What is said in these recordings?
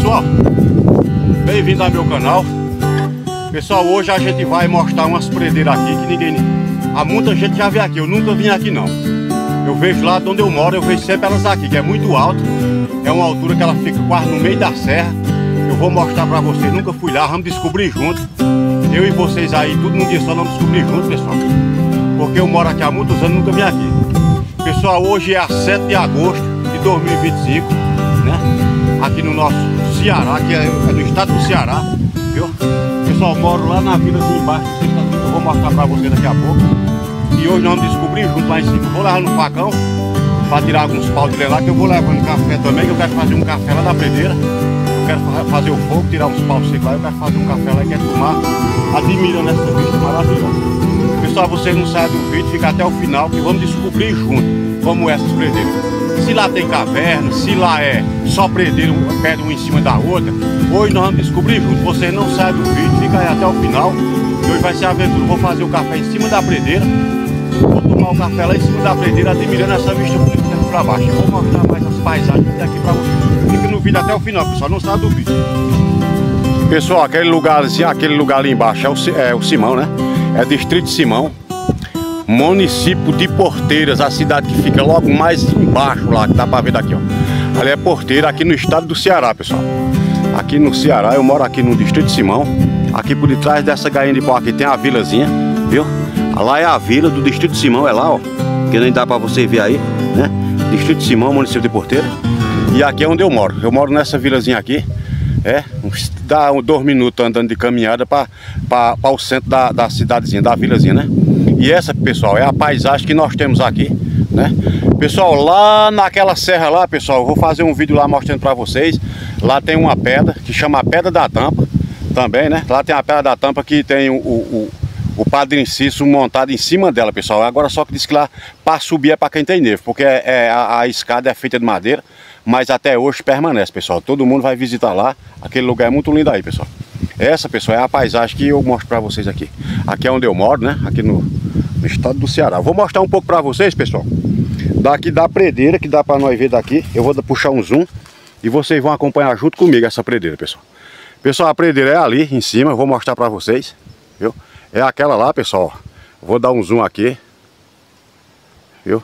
pessoal, bem-vindo ao meu canal. Pessoal, hoje a gente vai mostrar umas predeiras aqui que ninguém... Há muita gente já veio aqui, eu nunca vim aqui não. Eu vejo lá de onde eu moro, eu vejo sempre elas aqui, que é muito alto. É uma altura que ela fica quase no meio da serra. Eu vou mostrar pra vocês, nunca fui lá, vamos descobrir junto. Eu e vocês aí, tudo num dia só, vamos descobrir junto, pessoal. Porque eu moro aqui há muitos anos, nunca vim aqui. Pessoal, hoje é 7 de agosto de 2025, né? Aqui no nosso Ceará, que é no estado do Ceará, viu? Pessoal, moro lá na vila aqui embaixo, eu vou mostrar pra vocês daqui a pouco. E hoje nós vamos descobrir junto lá em cima. Vou levar no facão pra tirar alguns pau de lá, que eu vou levando café também, que eu quero fazer um café lá da predeira. Eu quero fazer o fogo, tirar uns paus secos lá, eu quero fazer um café lá e quero tomar, admirando essa vista maravilhosa. Pessoal, vocês não saem do vídeo, fica até o final, que vamos descobrir junto como essas predeiras. Se lá tem caverna, se lá é só predeira, pedra uma em cima da outra. Hoje nós vamos descobrir junto, vocês não saem do vídeo, fica aí até o final. E hoje vai ser a aventura, vou fazer o café em cima da predeira. Vou tomar o café lá em cima da predeira, admirando essa vista bonita daqui pra baixo. Eu vou mostrar mais as paisagens daqui pra vocês. Fica no vídeo até o final, pessoal, não sai do vídeo. Pessoal, aquele lugar ali embaixo é o Simão, né? É distrito de Simão, município de Porteiras, a cidade que fica logo mais embaixo lá, que dá pra ver daqui, ó. Ali é Porteira, aqui no estado do Ceará, pessoal. Aqui no Ceará, eu moro aqui no distrito de Simão. Aqui por detrás dessa gainha de pau aqui tem a vilazinha, viu? Lá é a vila do distrito de Simão, é lá, ó. Que nem dá pra você ver aí, né? Distrito de Simão, município de Porteira. E aqui é onde eu moro. Eu moro nessa vilazinha aqui. Dá 2 minutos andando de caminhada para o centro da cidadezinha, da vilazinha, né? E essa, pessoal, é a paisagem que nós temos aqui, né? Pessoal, lá naquela serra lá, pessoal, eu vou fazer um vídeo lá mostrando para vocês. Lá tem uma pedra que chama a Pedra da Tampa, também, né? Lá tem a Pedra da Tampa que tem o Padre Inciso montado em cima dela, pessoal. Agora só que diz que lá para subir é para quem tem nervo, porque a escada é feita de madeira. Mas até hoje permanece, pessoal. Todo mundo vai visitar lá. Aquele lugar é muito lindo aí, pessoal. Essa, pessoal, é a paisagem que eu mostro pra vocês aqui. Aqui é onde eu moro, né? Aqui no estado do Ceará. Vou mostrar um pouco pra vocês, pessoal, daqui da predeira, que dá pra nós ver daqui. Eu vou puxar um zoom e vocês vão acompanhar junto comigo essa predeira, pessoal. Pessoal, a predeira é ali em cima. Eu vou mostrar pra vocês, viu? É aquela lá, pessoal. Vou dar um zoom aqui, viu?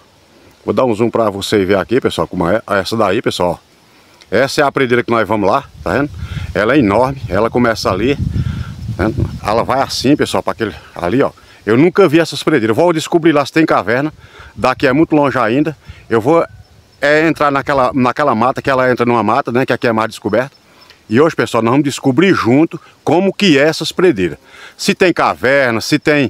Vou dar um zoom para você ver aqui, pessoal, como é essa daí, pessoal. Essa é a predeira que nós vamos lá, tá vendo? Ela é enorme, ela começa ali, né? Ela vai assim, pessoal, para aquele ali, ó. Eu nunca vi essas predeiras. Eu vou descobrir lá se tem caverna. Daqui é muito longe ainda. Eu vou entrar naquela mata, que ela entra numa mata, né? Que aqui é mais descoberta. E hoje, pessoal, nós vamos descobrir junto como que é essas predeiras. Se tem caverna, se tem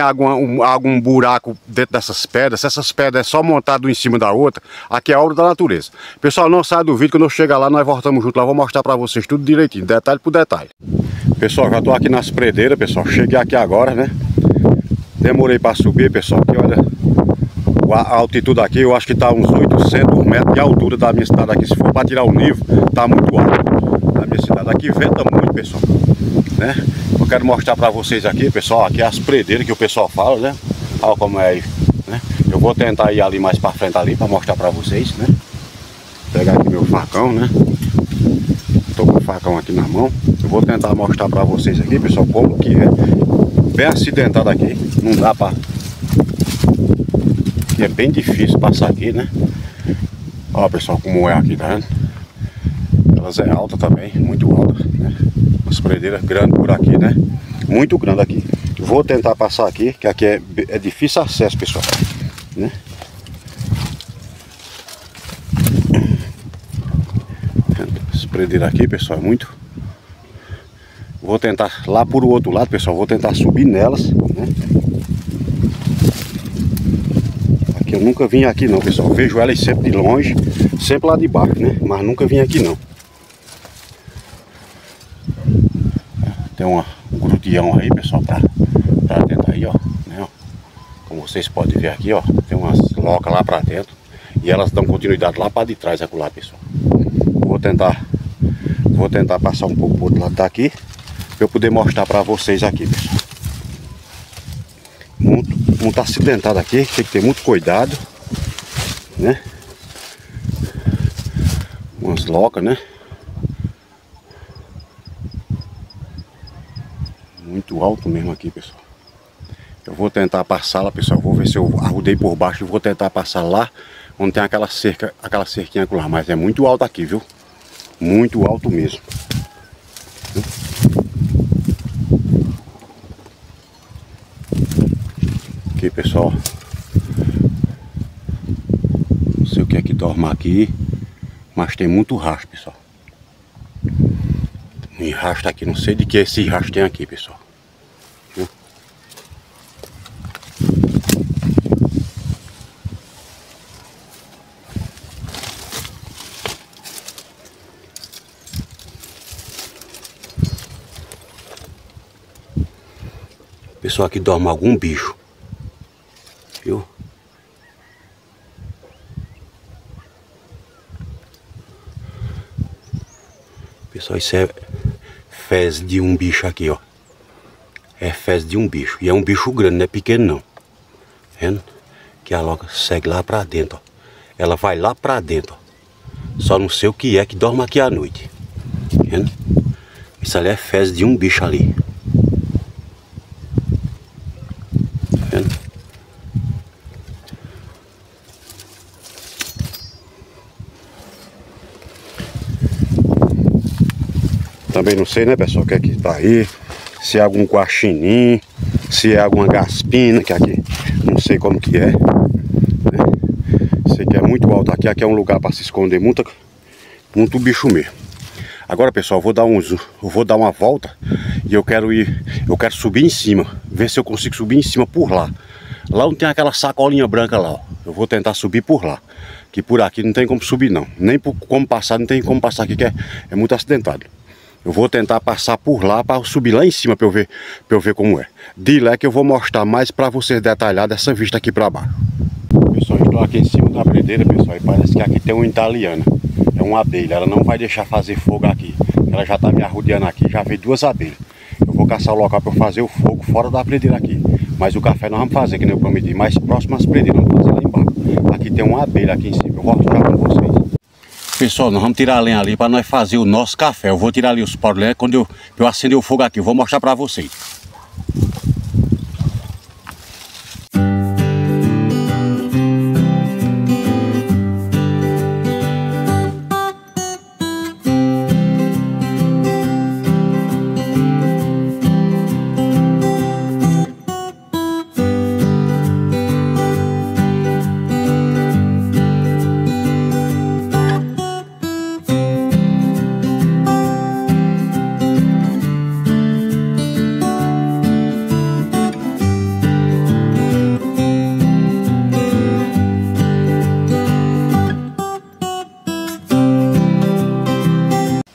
algum buraco dentro dessas pedras, se essas pedras é só montado em cima da outra, aqui é obra da natureza. Pessoal, não sai do vídeo, quando eu chegar lá, nós voltamos junto lá, vou mostrar pra vocês tudo direitinho, detalhe por detalhe. Pessoal, já tô aqui nas predeiras, pessoal, cheguei aqui agora, né? Demorei pra subir, pessoal, aqui, olha, a altitude aqui, eu acho que tá uns 800 metros de altura da minha cidade aqui. Se for pra tirar o nível, tá muito alto. Na minha cidade aqui venta muito, pessoal, né? Eu quero mostrar pra vocês aqui, pessoal, aqui as predeiras que o pessoal fala, né? Olha como é aí, né? Eu vou tentar ir ali mais pra frente ali pra mostrar pra vocês, né? Pegar aqui meu facão, né? Tô com o facão aqui na mão. Eu vou tentar mostrar pra vocês aqui, pessoal, como que é. Bem acidentado aqui, não dá pra... É bem difícil passar aqui, né? Olha, pessoal, como é aqui, tá vendo? Elas é alta também, muito alta, né? As predeiras grandes por aqui, né? Muito grande aqui. Vou tentar passar aqui, que aqui é difícil acesso, pessoal, né? As predeiras aqui, pessoal, é muito... Vou tentar lá por o outro lado, pessoal. Vou tentar subir nelas, né? Aqui eu nunca vim aqui não, pessoal. Vejo elas sempre de longe, sempre lá de baixo, né? Mas nunca vim aqui não. Tem um grudião aí, pessoal, pra dentro aí, ó, né? Como vocês podem ver aqui, ó, tem umas locas lá pra dentro. E elas dão continuidade lá para de trás, acolá, pessoal. Vou tentar passar um pouco pro outro lado daqui, para eu poder mostrar para vocês aqui, pessoal. Muito acidentado aqui, tem que ter muito cuidado, né? Umas locas, né? muito alto mesmo aqui, pessoal. Eu vou tentar passar lá, pessoal. Vou ver se eu arrudei por baixo e vou tentar passar lá onde tem aquela cerquinha lá. Mas é muito alto aqui, viu? Muito alto mesmo. Aqui, pessoal. Não sei o que é que dorme aqui, mas tem muito rastro, pessoal. Um rastro aqui, não sei de que esse rastro tem aqui, pessoal. Pessoal, aqui dorme algum bicho, viu? Pessoal, isso é fezes de um bicho aqui, ó. É fezes de um bicho. E é um bicho grande, não é pequeno não. Vendo? Que a loca segue lá pra dentro, ó. Ela vai lá pra dentro, ó. Só não sei o que é que dorme aqui à noite. Vendo? Isso ali é fezes de um bicho ali. Vendo? Também não sei, né, pessoal, o que é que tá aí. Se é algum guaxinim, se é alguma gaspina, que aqui não sei como que é. Sei que é muito alto aqui. Aqui é um lugar para se esconder muito bicho mesmo. Agora, pessoal, eu vou dar uma volta e eu quero subir em cima, ver se eu consigo subir em cima por lá. Lá onde tem aquela sacolinha branca lá, ó. Eu vou tentar subir por lá. Que por aqui não tem como subir não. Nem como passar, não tem como passar aqui, que é muito acidentado. Eu vou tentar passar por lá para subir lá em cima para eu ver como é. De lá que eu vou mostrar mais para vocês detalhar dessa vista aqui para baixo. Pessoal, estou aqui em cima da predeira, pessoal, e parece que aqui tem uma italiana. É uma abelha, ela não vai deixar fazer fogo aqui. Ela já está me arrodeando aqui, já veio 2 abelhas. Eu vou caçar o local para eu fazer o fogo fora da predeira aqui. Mas o café nós vamos fazer, que nem eu prometi. Mais próximo às predeiras, vamos fazer lá embaixo. Aqui tem uma abelha aqui em cima, eu vou mostrar para vocês. Pessoal, nós vamos tirar a lenha ali para nós fazer o nosso café. Eu vou tirar ali os paus de lenha quando eu acender o fogo aqui. Eu vou mostrar para vocês.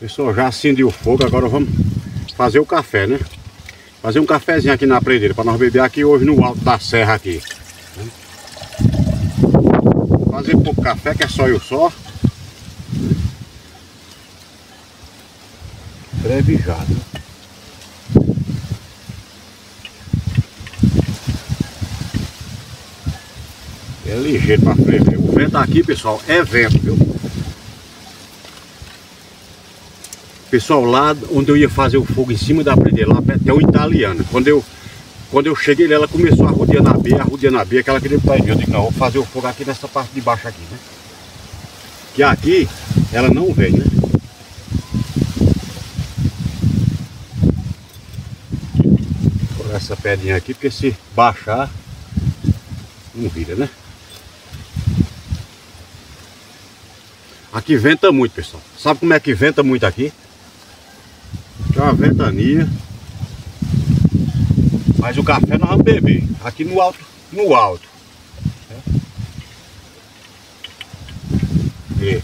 Pessoal, já acendi o fogo, agora vamos fazer o café, né? Fazer um cafezinho aqui na predeira, para nós beber aqui hoje no alto da serra aqui. Fazer pouco café, que é só eu só. Brevejado. É ligeiro para frever. O vento aqui, pessoal, é vento, viu? Pessoal, lá onde eu ia fazer o fogo em cima da predeira, lá tem uma italiana. Quando eu cheguei, ela começou a rodear na beia, que ela queria botar em mim. Eu digo, não, vou fazer o fogo aqui nessa parte de baixo aqui, né? Que aqui, ela não vem, né? Vou colocar essa pedrinha aqui, porque se baixar, não vira, né? Aqui venta muito, pessoal. Sabe como é que venta muito aqui? Tem uma ventania. Mas o café nós vamos beber aqui no alto, E,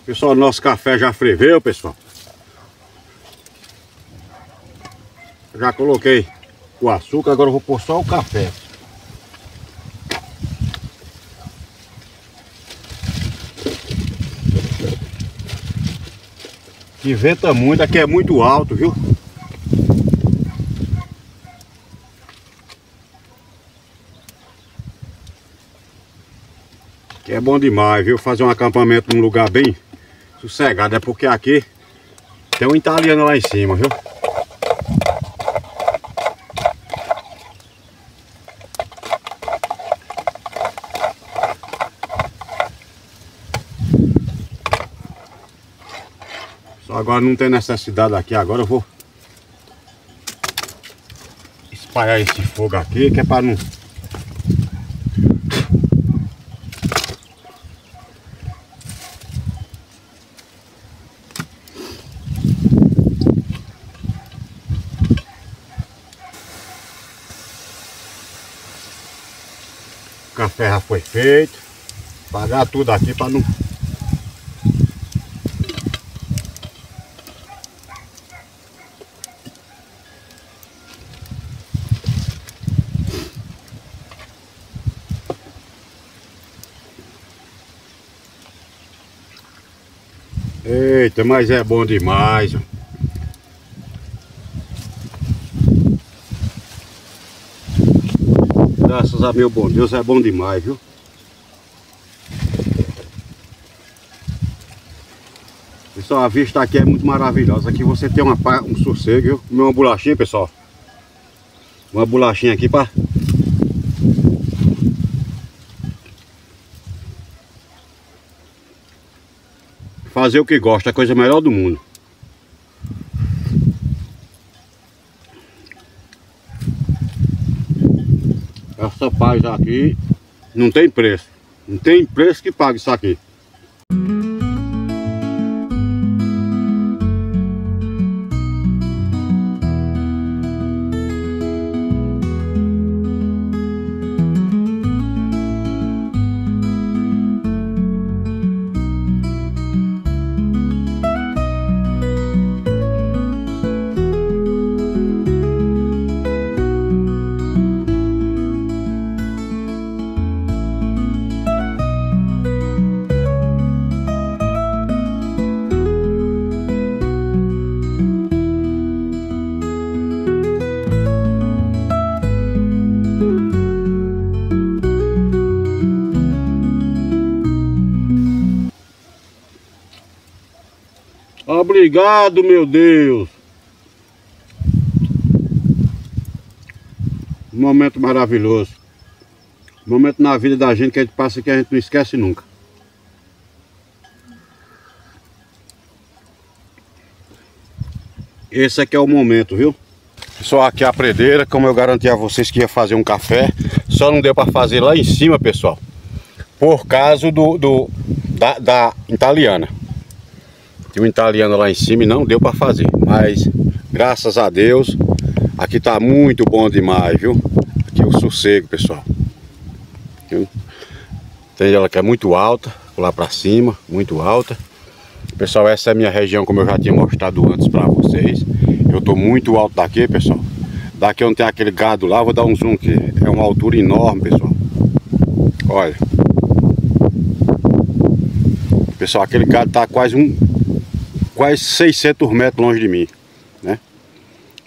pessoal, nosso café já ferveu, pessoal. Já coloquei o açúcar, agora eu vou pôr só o café. Que venta muito, aqui é muito alto, viu? Que é bom demais, viu? Fazer um acampamento num lugar bem sossegado. É porque aqui tem um italiano lá em cima, viu? Só agora não tem necessidade aqui. Agora eu vou espalhar esse fogo aqui, que é para não... O café já foi feito. Apagar tudo aqui para não... Eita, mas é bom demais, ó. Graças a meu bom Deus, é bom demais, viu? Pessoal, a vista aqui é muito maravilhosa. Aqui você tem um sossego, viu? Comer uma bolachinha, pessoal. Uma bolachinha aqui para... fazer o que gosta, é a coisa melhor do mundo. Essa paz aqui não tem preço. Não tem preço que pague isso aqui. Obrigado, meu Deus. Um momento maravilhoso. Um momento na vida da gente que a gente passa que a gente não esquece nunca. Esse aqui é o momento, viu? Pessoal, aqui é a predeira. Como eu garanti a vocês que ia fazer um café, só não deu para fazer lá em cima, pessoal, por causa da italiana. Tinha um italiano lá em cima e não deu para fazer. Mas, graças a Deus, aqui tá muito bom demais, viu? Aqui é o sossego, pessoal. Viu? Tem ela que é muito alta, lá para cima, muito alta. Pessoal, essa é a minha região, como eu já tinha mostrado antes para vocês. Eu tô muito alto daqui, pessoal. Daqui onde tem aquele gado lá, vou dar um zoom aqui. É uma altura enorme, pessoal. Olha. Pessoal, aquele gado tá quase 600 metros longe de mim, né?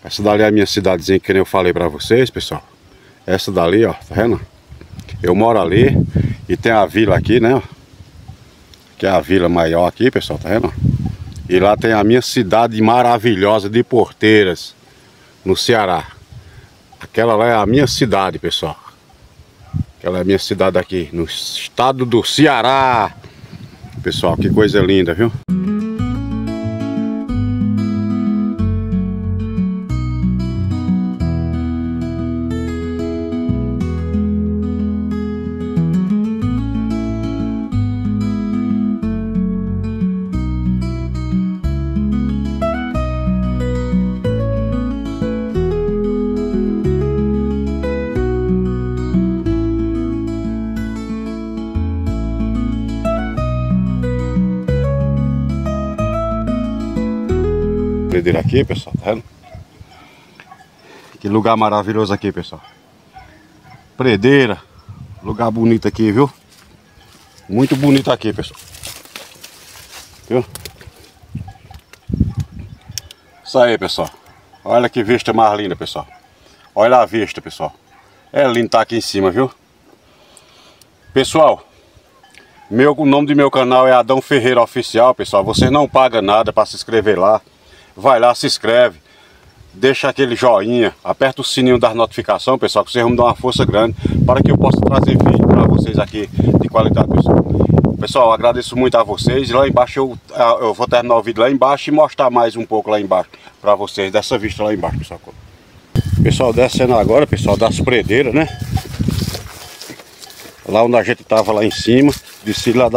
Essa dali é a minha cidadezinha, que nem eu falei pra vocês, pessoal. Essa dali, ó, tá vendo? Eu moro ali e tem a vila aqui, né? Que é a vila maior aqui, pessoal, tá vendo? E lá tem a minha cidade maravilhosa de Porteiras, no Ceará. Aquela lá é a minha cidade, pessoal. Aquela é a minha cidade aqui, no estado do Ceará. Pessoal, que coisa linda, viu? Predeira aqui, pessoal, tá vendo? Que lugar maravilhoso aqui, pessoal. Predeira, lugar bonito aqui, viu? Muito bonito aqui, pessoal. Viu? Isso aí, pessoal. Olha que vista mais linda, pessoal. Olha a vista, pessoal. É lindo estar aqui em cima, viu? Pessoal, o nome do meu canal é Adão Ferreira Oficial, pessoal. Você não paga nada para se inscrever lá. Vai lá, se inscreve, deixa aquele joinha, aperta o sininho das notificações, pessoal, que vocês vão me dar uma força grande para que eu possa trazer vídeo para vocês aqui de qualidade, pessoal. Pessoal, agradeço muito a vocês. Lá embaixo eu vou terminar o vídeo lá embaixo e mostrar mais um pouco lá embaixo para vocês, dessa vista lá embaixo, pessoal. Pessoal, descendo agora, pessoal, das predeiras, né? Lá onde a gente tava lá em cima. Desci lá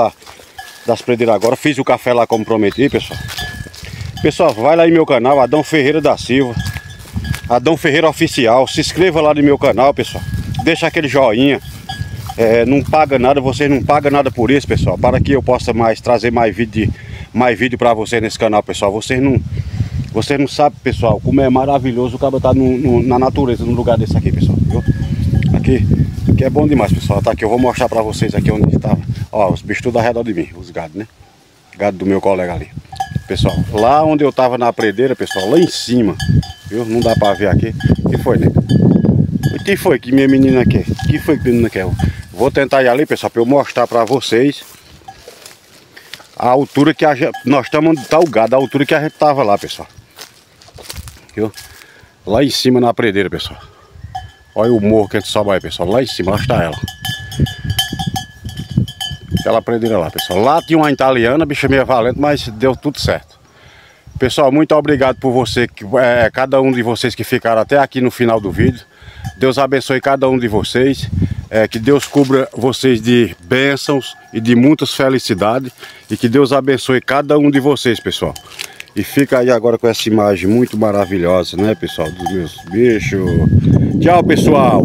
das predeiras agora. Fiz o café lá como prometi, pessoal. Pessoal, vai lá em meu canal, Adão Ferreira da Silva, Adão Ferreira Oficial. Se inscreva lá no meu canal, pessoal. Deixa aquele joinha. Não paga nada, vocês não pagam nada por isso, pessoal. Para que eu possa trazer mais vídeo para vocês nesse canal, pessoal. Vocês não sabem, pessoal, como é maravilhoso o cara estar na natureza, num lugar desse aqui, pessoal. Viu? Aqui é bom demais, pessoal. Tá aqui, eu vou mostrar para vocês aqui onde estava. Ó, os bichos tudo ao redor de mim, os gados, né? Gado do meu colega ali. Pessoal, lá onde eu tava na predeira, pessoal, lá em cima, viu? Não dá para ver aqui. O que foi, né? O que foi que minha menina quer? O que foi que a menina quer? Vou tentar ir ali, pessoal, para eu mostrar para vocês a altura que nós estamos onde está o gado, a altura que a gente tava lá, pessoal. Viu? Lá em cima na predeira, pessoal. Olha o morro que a gente sobe aí, pessoal. Lá em cima, lá está ela. Aquela predeira lá, pessoal. Lá tinha uma italiana, bicha meio valente, mas deu tudo certo. Pessoal, muito obrigado por você, cada um de vocês que ficaram até aqui no final do vídeo. Deus abençoe cada um de vocês. Que Deus cubra vocês de bênçãos e de muitas felicidades. E que Deus abençoe cada um de vocês, pessoal. E fica aí agora com essa imagem muito maravilhosa, né, pessoal? Dos meus bichos. Tchau, pessoal.